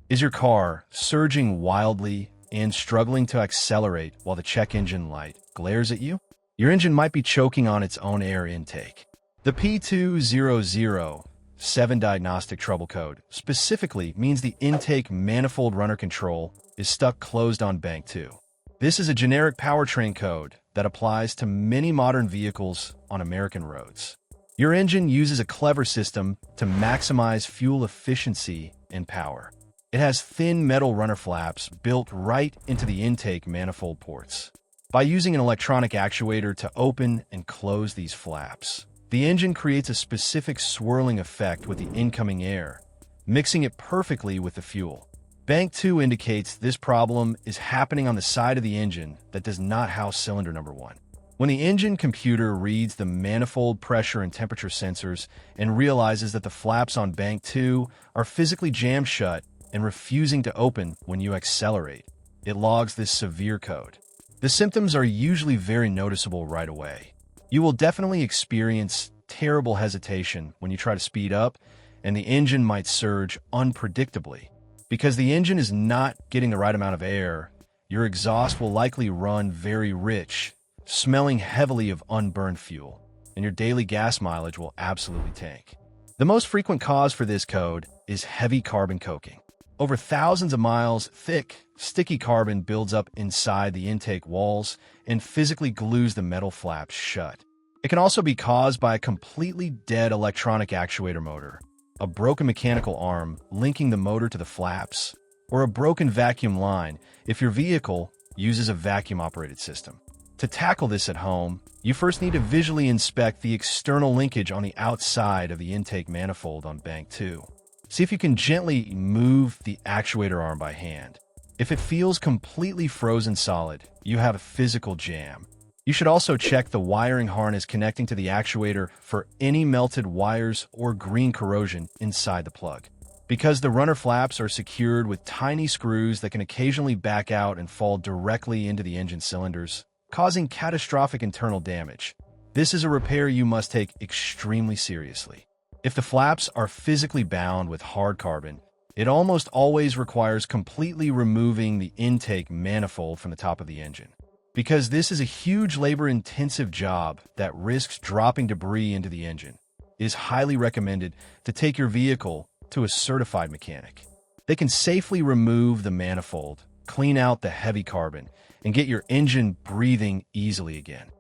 Is your car surging wildly and struggling to accelerate while the check engine light glares at you? Your engine might be choking on its own air intake. The P2007 diagnostic trouble code specifically means the intake manifold runner control is stuck closed on bank 2. This is a generic powertrain code that applies to many modern vehicles on American roads. Your engine uses a clever system to maximize fuel efficiency and power. It has thin metal runner flaps built right into the intake manifold ports. By using an electronic actuator to open and close these flaps, the engine creates a specific swirling effect with the incoming air, mixing it perfectly with the fuel. Bank 2 indicates this problem is happening on the side of the engine that does not house cylinder number 1. When the engine computer reads the manifold pressure and temperature sensors and realizes that the flaps on bank 2 are physically jammed shut and refusing to open when you accelerate, it logs this severe code. The symptoms are usually very noticeable right away. You will definitely experience terrible hesitation when you try to speed up, and the engine might surge unpredictably. Because the engine is not getting the right amount of air, your exhaust will likely run very rich, smelling heavily of unburned fuel, and your daily gas mileage will absolutely tank. The most frequent cause for this code is heavy carbon coating. Over thousands of miles, thick, sticky carbon builds up inside the intake walls and physically glues the metal flaps shut. It can also be caused by a completely dead electronic actuator motor, a broken mechanical arm linking the motor to the flaps, or a broken vacuum line if your vehicle uses a vacuum-operated system. To tackle this at home, you first need to visually inspect the external linkage on the outside of the intake manifold on bank 2. See if you can gently move the actuator arm by hand. If it feels completely frozen solid, you have a physical jam. You should also check the wiring harness connecting to the actuator for any melted wires or green corrosion inside the plug. Because the runner flaps are secured with tiny screws that can occasionally back out and fall directly into the engine cylinders, causing catastrophic internal damage. This is a repair you must take extremely seriously. If the flaps are physically bound with hard carbon, it almost always requires completely removing the intake manifold from the top of the engine. Because this is a huge labor-intensive job that risks dropping debris into the engine, it is highly recommended to take your vehicle to a certified mechanic. They can safely remove the manifold, clean out the heavy carbon, and get your engine breathing easily again.